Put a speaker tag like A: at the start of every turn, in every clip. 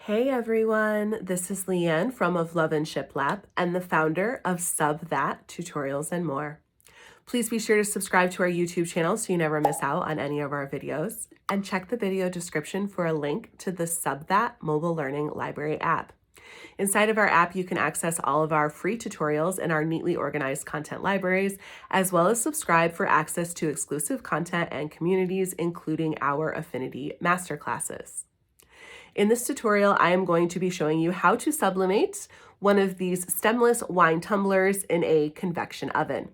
A: Hey everyone, this is Leanne from Of Love and Shiplap and the founder of Sub That Tutorials and More. Please be sure to subscribe to our YouTube channel so you never miss out on any of our videos, and check the video description for a link to the Sub That mobile learning library app. Inside of our app, you can access all of our free tutorials in our neatly organized content libraries, as well as subscribe for access to exclusive content and communities, including our Affinity Masterclasses. In this tutorial, I am going to be showing you how to sublimate one of these stemless wine tumblers in a convection oven.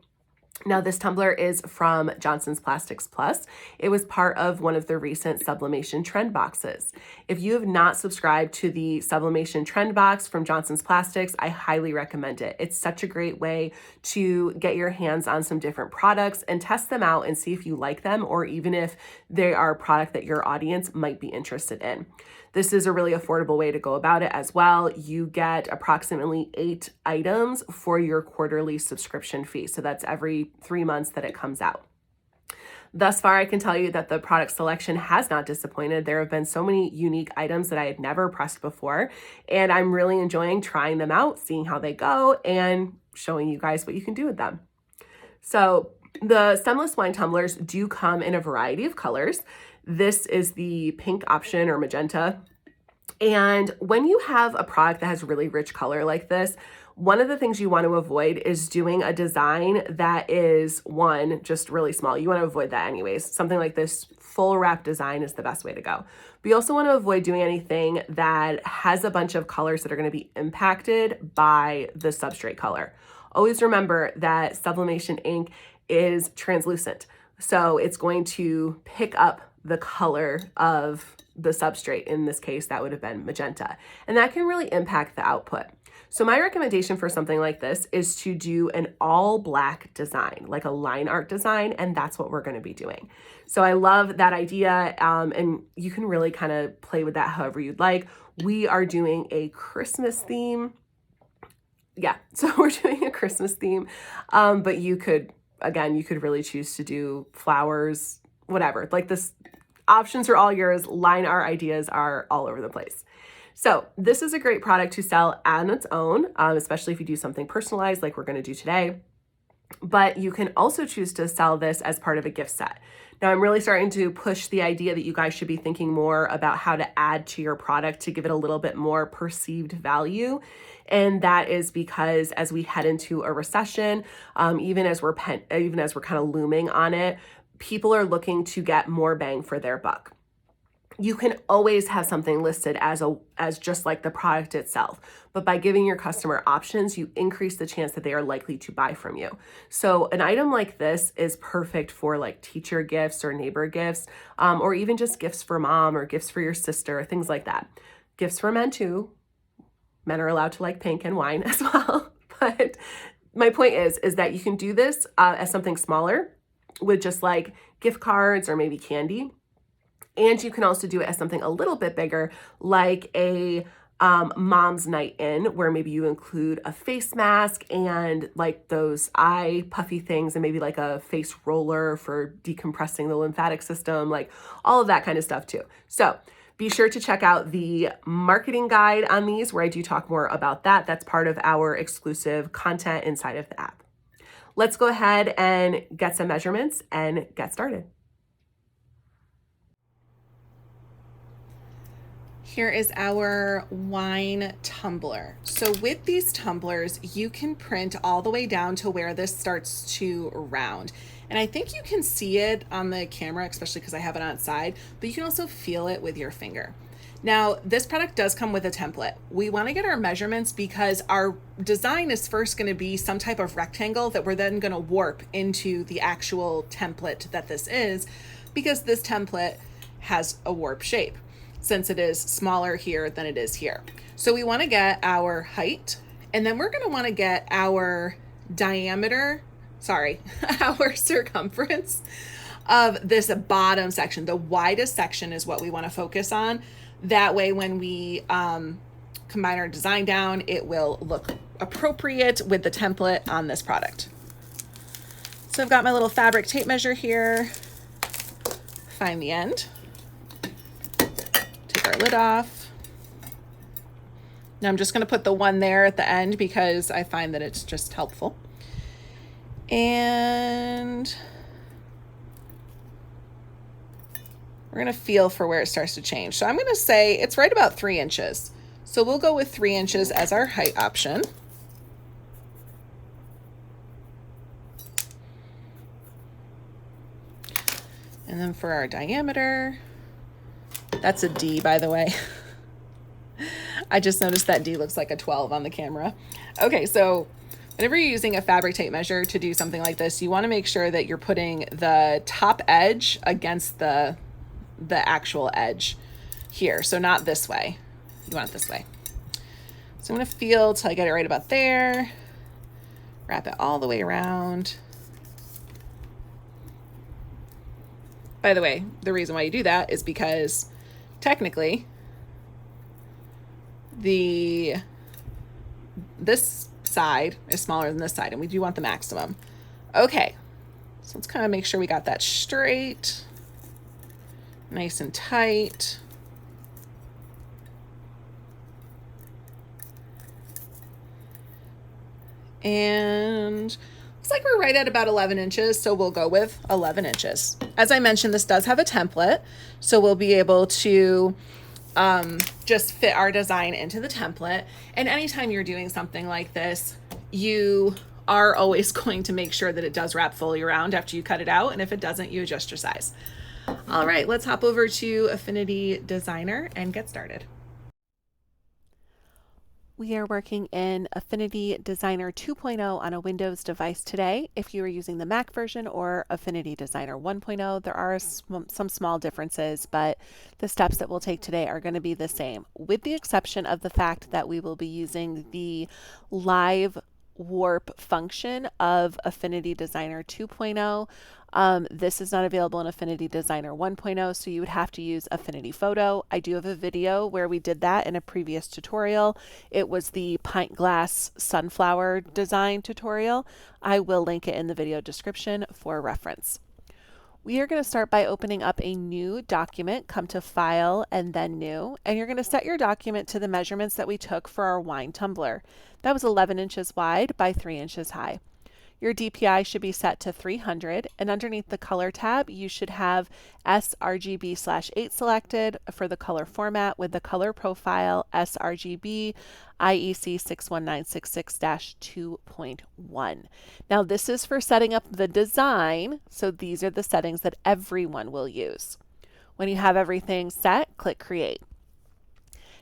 A: Now, this tumbler is from Johnson's Plastics Plus. It was part of one of the recent Sublimation trend boxes. If you have not subscribed to the Sublimation trend box from Johnson's Plastics, I highly recommend it. It's such a great way to get your hands on some different products and test them out and see if you like them, or even if they are a product that your audience might be interested in. This is a really affordable way to go about it as well. You get approximately 8 items for your quarterly subscription fee. So that's every 3 months that it comes out. Thus far, I can tell you that the product selection has not disappointed. There have been so many unique items that I had never pressed before, and I'm really enjoying trying them out, seeing how they go, and showing you guys what you can do with them. So the stemless wine tumblers do come in a variety of colors. This is the pink option, or magenta. And when you have a product that has really rich color like this, one of the things you want to avoid is doing a design that is, one, just really small. You want to avoid that anyways. Something like this full wrap design is the best way to go. But you also want to avoid doing anything that has a bunch of colors that are going to be impacted by the substrate color. Always remember that sublimation ink is translucent, so it's going to pick up the color of the substrate. In this case, that would have been magenta, and that can really impact the output. So my recommendation for something like this is to do an all black design, like a line art design, and that's what we're going to be doing. So I love that idea, and you can really kind of play with that however you'd like. We are doing a Christmas theme. Yeah, so we're doing a Christmas theme, but you could really choose to do flowers, whatever. Like, this, options are all yours. Line art ideas are all over the place. So this is a great product to sell on its own, especially if you do something personalized like we're going to do today. But you can also choose to sell this as part of a gift set. Now, I'm really starting to push the idea that you guys should be thinking more about how to add to your product to give it a little bit more perceived value. And that is because as we head into a recession, even as we're kind of looming on it, people are looking to get more bang for their buck. You can always have something listed as just like the product itself, but by giving your customer options, you increase the chance that they are likely to buy from you. So an item like this is perfect for like teacher gifts or neighbor gifts, or even just gifts for mom or gifts for your sister, things like that. Gifts for men too. Men are allowed to like pink and wine as well. But my point is that you can do this as something smaller with just like gift cards or maybe candy. And you can also do it as something a little bit bigger, like a mom's night in, where maybe you include a face mask and like those eye puffy things, and maybe like a face roller for decompressing the lymphatic system, like all of that kind of stuff too. So be sure to check out the marketing guide on these, where I do talk more about that. That's part of our exclusive content inside of the app. Let's go ahead and get some measurements and get started.
B: Here is our wine tumbler. So with these tumblers, you can print all the way down to where this starts to round. And I think you can see it on the camera, especially because I have it on its side, but you can also feel it with your finger. Now, this product does come with a template. We want to get our measurements because our design is first going to be some type of rectangle that we're then going to warp into the actual template that this is, because this template has a warp shape, since it is smaller here than it is here. So we want to get our height, and then we're going to want to get our our circumference of this bottom section. The widest section is what we want to focus on. That way, when we combine our design down, it will look appropriate with the template on this product. So I've got my little fabric tape measure here. Find the end. Take our lid off. Now I'm just going to put the one there at the end because I find that it's just helpful. And we're going to feel for where it starts to change. So I'm going to say it's right about 3 inches. So we'll go with 3 inches as our height option. And then for our diameter, that's a D, by the way. I just noticed that D looks like a 12 on the camera. Okay, so whenever you're using a fabric tape measure to do something like this, you want to make sure that you're putting the top edge against the actual edge here. So not this way. You want it this way. So I'm going to feel till I get it right about there. Wrap it all the way around. By the way, the reason why you do that is because technically this side is smaller than this side, and we do want the maximum. Okay, so let's kind of make sure we got that straight, nice and tight. And looks like we're right at about 11 inches, so we'll go with 11 inches. As I mentioned, this does have a template, so we'll be able to just fit our design into the template. And anytime you're doing something like this, you are always going to make sure that it does wrap fully around after you cut it out, and if it doesn't, you adjust your size. All right, let's hop over to Affinity Designer and get started.
A: We are working in Affinity Designer 2.0 on a Windows device today. If you are using the Mac version or Affinity Designer 1.0, there are some small differences, but the steps that we'll take today are going to be the same, with the exception of the fact that we will be using the live warp function of Affinity Designer 2.0. This is not available in Affinity Designer 1.0, so you would have to use Affinity Photo. I do have a video where we did that in a previous tutorial. It was the pint glass sunflower design tutorial. I will link it in the video description for reference. We are going to start by opening up a new document, come to File and then New, and you're going to set your document to the measurements that we took for our wine tumbler. That was 11 inches wide by 3 inches high. Your DPI should be set to 300, and underneath the color tab, you should have sRGB/8 selected for the color format with the color profile sRGB IEC 61966-2.1. Now this is for setting up the design, so these are the settings that everyone will use. When you have everything set, click Create.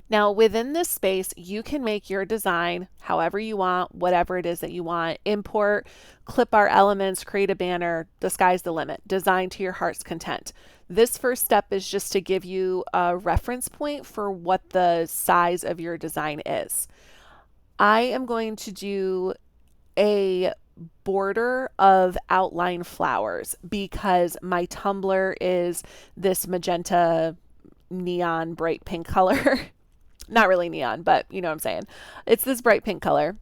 A: Now within this space, you can make your design however you want, whatever it is that you want. Import, clip art elements, create a banner, the sky's the limit. Design to your heart's content. This first step is just to give you a reference point for what the size of your design is. I am going to do a border of outline flowers because my tumbler is this magenta neon bright pink color. Not really neon, but you know what I'm saying. It's this bright pink color.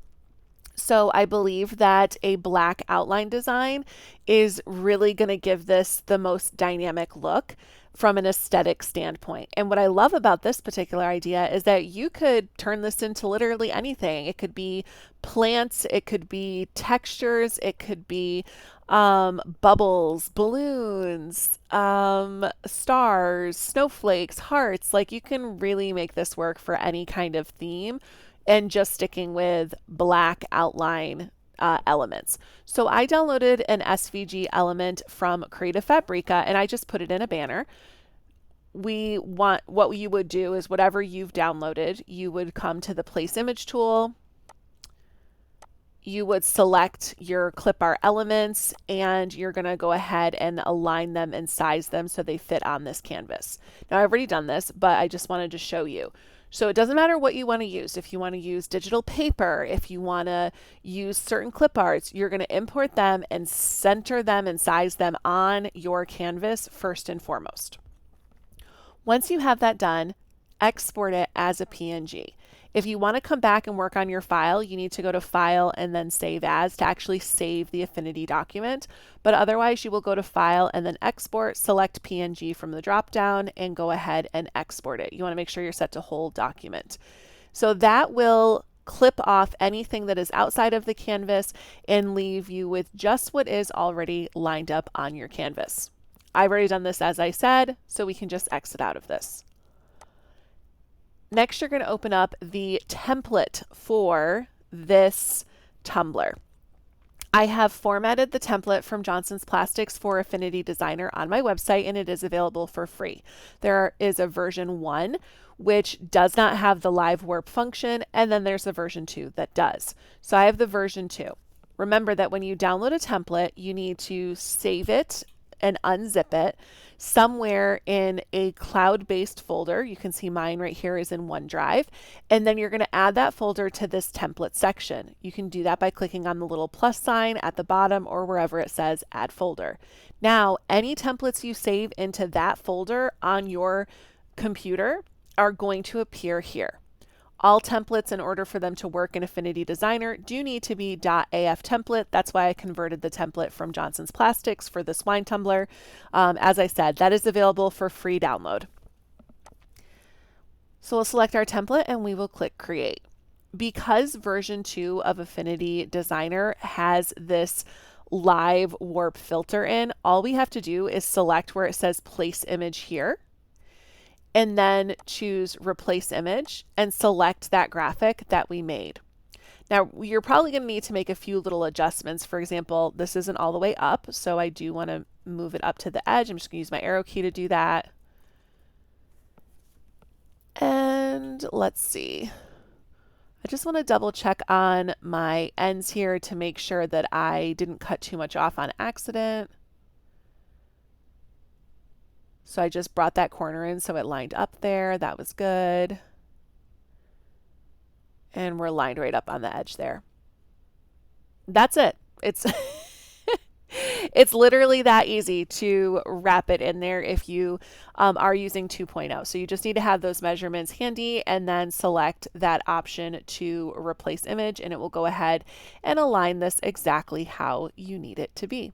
A: So I believe that a black outline design is really going to give this the most dynamic look from an aesthetic standpoint. And what I love about this particular idea is that you could turn this into literally anything. It could be plants, it could be textures, it could be bubbles, balloons, stars, snowflakes, hearts. Like you can really make this work for any kind of theme, and just sticking with black outline elements. So I downloaded an SVG element from Creative Fabrica and I just put it in a banner. What you would do is whatever you've downloaded, you would come to the Place Image tool. You would select your clip art elements and you're going to go ahead and align them and size them so they fit on this canvas. Now I've already done this, but I just wanted to show you. So it doesn't matter what you want to use. If you want to use digital paper, if you want to use certain clip arts, you're going to import them and center them and size them on your canvas first and foremost. Once you have that done, export it as a PNG. If you want to come back and work on your file, you need to go to File and then Save As to actually save the Affinity document. But otherwise, you will go to File and then Export, select PNG from the dropdown, and go ahead and export it. You want to make sure you're set to whole document. So that will clip off anything that is outside of the canvas and leave you with just what is already lined up on your canvas. I've already done this as I said, so we can just exit out of this. Next, you're going to open up the template for this tumbler. I have formatted the template from Johnson's Plastics for Affinity Designer on my website, and it is available for free. There is a version 1, which does not have the live warp function, and then there's a version 2 that does. So I have the version 2. Remember that when you download a template, you need to save it and unzip it somewhere in a cloud-based folder. You can see mine right here is in OneDrive. And then you're going to add that folder to this template section. You can do that by clicking on the little plus sign at the bottom or wherever it says add folder. Now, any templates you save into that folder on your computer are going to appear here. All templates, in order for them to work in Affinity Designer, do need to be .af template. That's why I converted the template from Johnson's Plastics for this wine tumbler. As I said, that is available for free download. So we'll select our template and we will click Create. Because version 2 of Affinity Designer has this live warp filter in, all we have to do is select where it says Place Image here, and then choose Replace Image and select that graphic that we made. Now, you're probably going to need to make a few little adjustments. For example, this isn't all the way up, so I do want to move it up to the edge. I'm just going to use my arrow key to do that. And let's see. I just want to double check on my ends here to make sure that I didn't cut too much off on accident. So I just brought that corner in so it lined up there. That was good. And we're lined right up on the edge there. That's it. It's it's literally that easy to wrap it in there if you are using 2.0. So you just need to have those measurements handy and then select that option to replace image, and it will go ahead and align this exactly how you need it to be.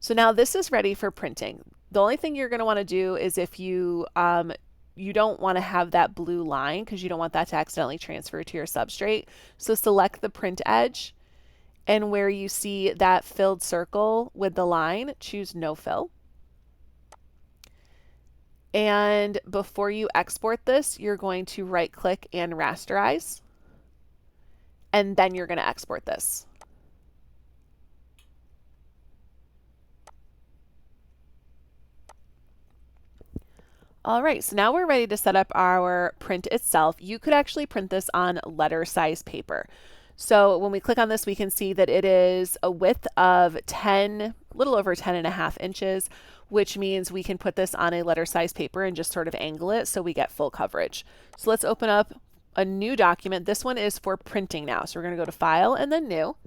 A: So now this is ready for printing. The only thing you're going to want to do is if you don't want to have that blue line because you don't want that to accidentally transfer to your substrate. So select the print edge, and where you see that filled circle with the line, choose no fill. And before you export this, you're going to right click and rasterize, and then you're going to export this. All right, so now we're ready to set up our print itself. You could actually print this on letter size paper. So when we click on this, we can see that it is a width of 10, little over 10.5 inches, which means we can put this on a letter size paper and just sort of angle it so we get full coverage. So let's open up a new document. This one is for printing now. So we're going to go to File and then New.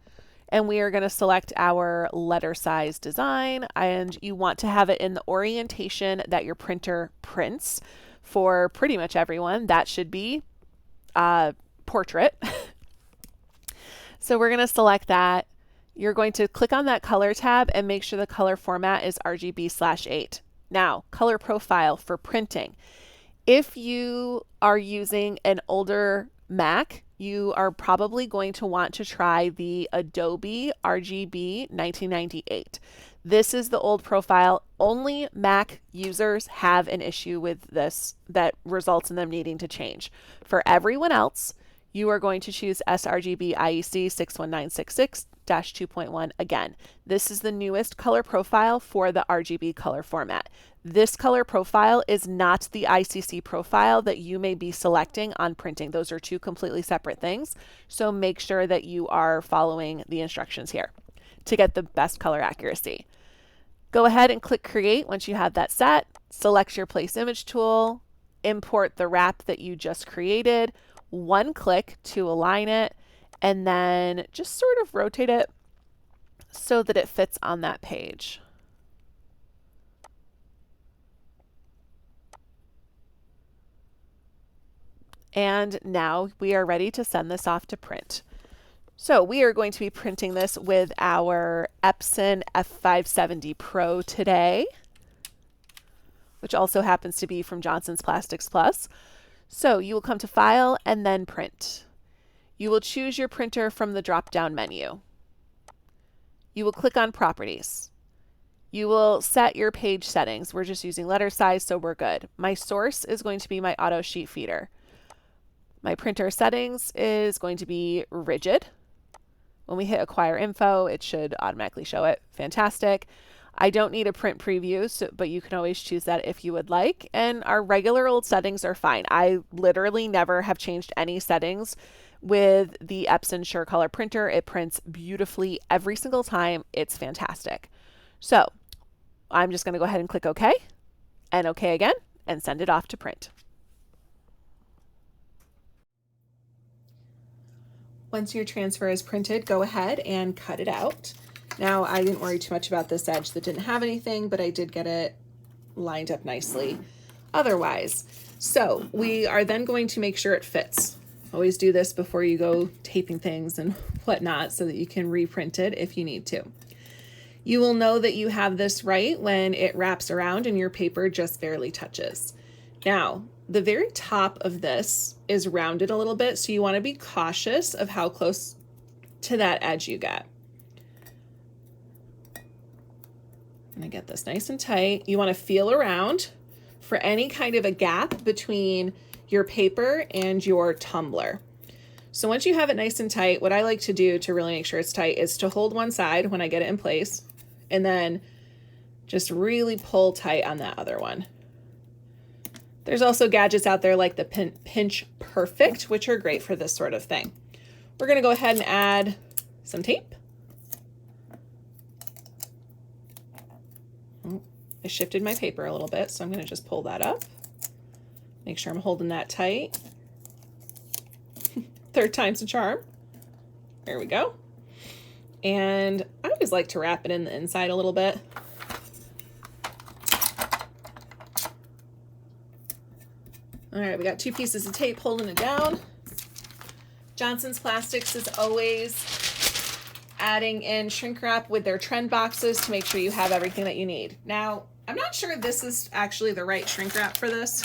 A: And we are going to select our letter size design, and you want to have it in the orientation that your printer prints. For pretty much everyone, that should be portrait. So we're going to select that. You're going to click on that color tab and make sure the color format is RGB/8. Now, color profile for printing. If you are using an older Mac, you are probably going to want to try the Adobe RGB 1998. This is the old profile. Only Mac users have an issue with this that results in them needing to change. For everyone else, you are going to choose sRGB IEC 61966-2.1 again. This is the newest color profile for the RGB color format. This color profile is not the ICC profile that you may be selecting on printing. Those are two completely separate things. So make sure that you are following the instructions here to get the best color accuracy. Go ahead and click Create once you have that set. Select your Place Image tool, import the wrap that you just created, one click to align it, and then just sort of rotate it so that it fits on that page. And now we are ready to send this off to print. So we are going to be printing this with our Epson F570 Pro today, which also happens to be from Johnson's Plastics Plus.
C: So you will come to File and then Print. You will choose your printer from the drop-down menu. You will click on Properties. You will set your page settings. We're just using letter size, so we're good. My source is going to be my auto sheet feeder. My printer settings is going to be rigid. When we hit acquire info, it should automatically show it. Fantastic. I don't need a print preview, but you can always choose that if you would like. And our regular old settings are fine. I literally never have changed any settings with the Epson SureColor printer. It prints beautifully every single time. It's fantastic. So I'm just going to go ahead and click OK and OK again and send it off to print.
B: Once your transfer is printed, go ahead and cut it out. Now, I didn't worry too much about this edge that didn't have anything, but I did get it lined up nicely otherwise. So we are then going to make sure it fits. Always do this before you go taping things and whatnot so that you can reprint it if you need to. You will know that you have this right when it wraps around and your paper just barely touches. Now, the very top of this is rounded a little bit, so you want to be cautious of how close to that edge you get. I'm going to get this nice and tight. You want to feel around for any kind of a gap between your paper and your tumbler. So once you have it nice and tight, what I like to do to really make sure it's tight is to hold one side when I get it in place and then just really pull tight on that other one. There's also gadgets out there like the Pinch Perfect, which are great for this sort of thing. We're going to go ahead and add some tape. Oh, I shifted my paper a little bit, so I'm going to just pull that up. Make sure I'm holding that tight. Third time's a charm. There we go. And I always like to wrap it in the inside a little bit. All right, we got 2 pieces of tape holding it down. Johnson's Plastics is always adding in shrink wrap with their trend boxes to make sure you have everything that you need. Now, I'm not sure this is actually the right shrink wrap for this,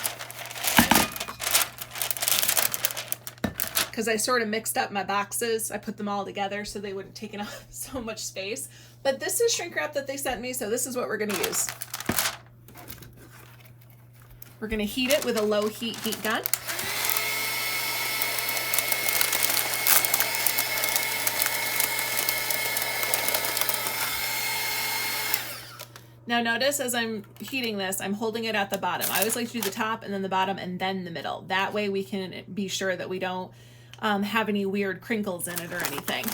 B: because I sort of mixed up my boxes. I put them all together so they wouldn't take up so much space. But this is shrink wrap that they sent me, so this is what we're going to use. We're going to heat it with a low heat gun. Now notice as I'm heating this, I'm holding it at the bottom. I always like to do the top and then the bottom and then the middle. That way we can be sure that we don't have any weird crinkles in it or anything.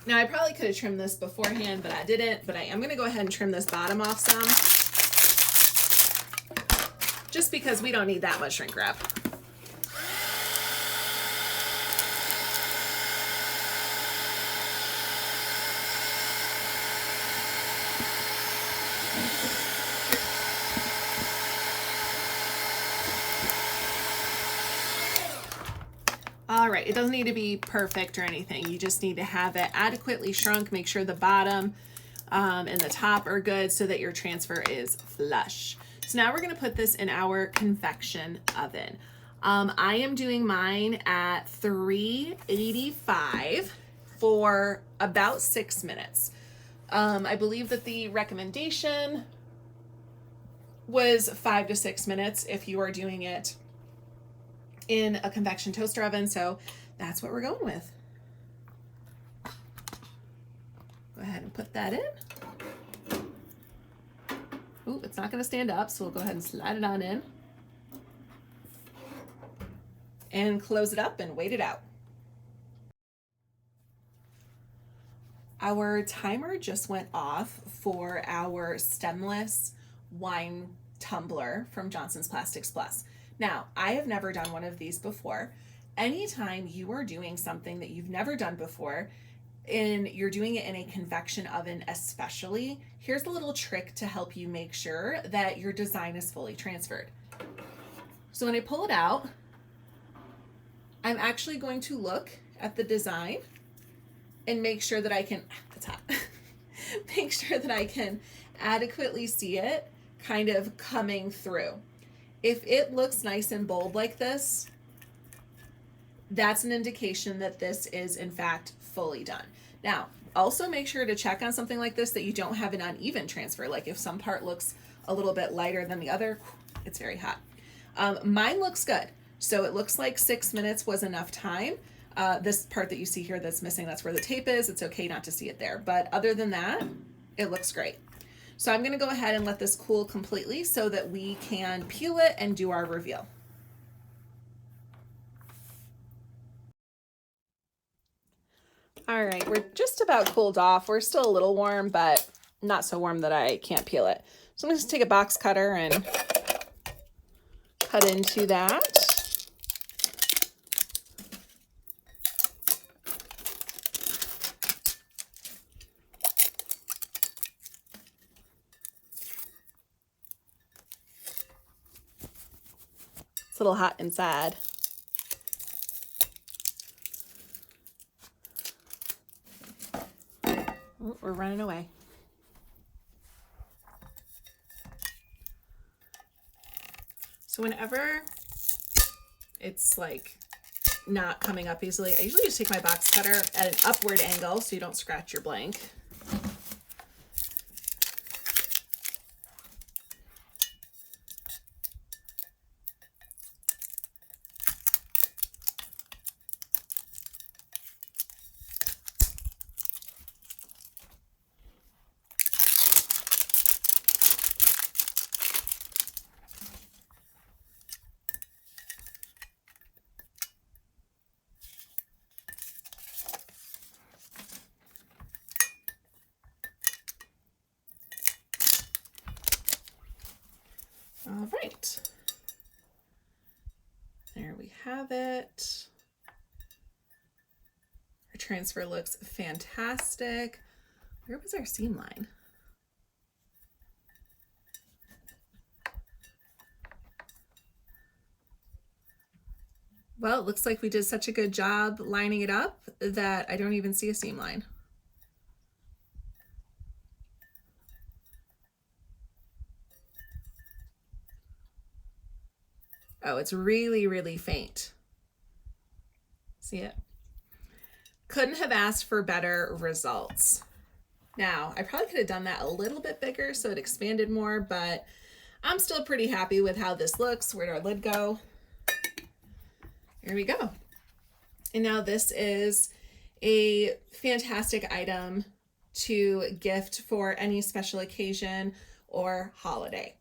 B: Now I probably could have trimmed this beforehand, but I didn't, but I am gonna go ahead and trim this bottom off some, just because we don't need that much shrink wrap. All right, it doesn't need to be perfect or anything. You just need to have it adequately shrunk. Make sure the bottom and the top are good so that your transfer is flush. So now we're gonna put this in our convection oven. I am doing mine at 385 for about 6 minutes. I believe that the recommendation was 5 to 6 minutes if you are doing it in a convection toaster oven, so that's what we're going with. Go ahead and put that in. Ooh, it's not gonna stand up, so we'll go ahead and slide it on in. And close it up and wait it out. Our timer just went off for our stemless wine tumbler from Johnson's Plastics Plus. Now, I have never done one of these before. Anytime you are doing something that you've never done before, and you're doing it in a convection oven especially, here's a little trick to help you make sure that your design is fully transferred. So when I pull it out, I'm actually going to look at the design and make sure that I can, that's hot, make sure that I can adequately see it kind of coming through. If it looks nice and bold like this, that's an indication that this is in fact fully done. Now, also make sure to check on something like this that you don't have an uneven transfer. Like if some part looks a little bit lighter than the other, it's very hot. Mine looks good. So it looks like 6 minutes was enough time. This part that you see here that's missing, that's where the tape is. It's okay not to see it there. But other than that, it looks great. So I'm gonna go ahead and let this cool completely so that we can peel it and do our reveal. All right, we're just about cooled off. We're still a little warm, but not so warm that I can't peel it. So I'm just take a box cutter and cut into that. It's a little hot inside. Oh, we're running away. So whenever it's like not coming up easily, I usually just take my box cutter at an upward angle so you don't scratch your blank. All right, there we have it. Our transfer looks fantastic. Where was our seam line? Well, it looks like we did such a good job lining it up that I don't even see a seam line. Oh, it's really, really faint. See it? Couldn't have asked for better results. Now, I probably could have done that a little bit bigger so it expanded more, but I'm still pretty happy with how this looks. Where'd our lid go? Here we go. And now this is a fantastic item to gift for any special occasion or holiday.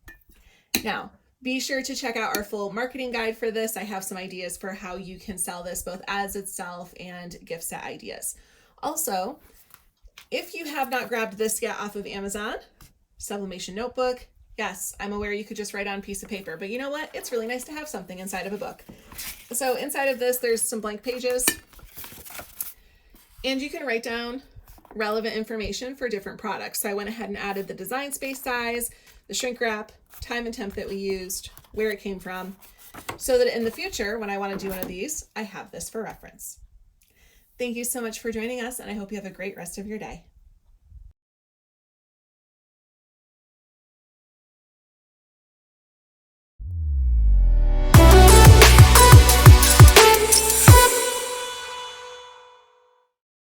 B: Now, be sure to check out our full marketing guide for this. I have some ideas for how you can sell this both as itself and gift set ideas. Also, if you have not grabbed this yet off of Amazon, Sublimation notebook, yes, I'm aware you could just write on a piece of paper, but you know what? It's really nice to have something inside of a book. So inside of this, there's some blank pages, and you can write down relevant information for different products. So I went ahead and added the design space size, the shrink wrap, time and temp that we used, where it came from, so that in the future, when I want to do one of these, I have this for reference. Thank you so much for joining us, and I hope you have a great rest of your day.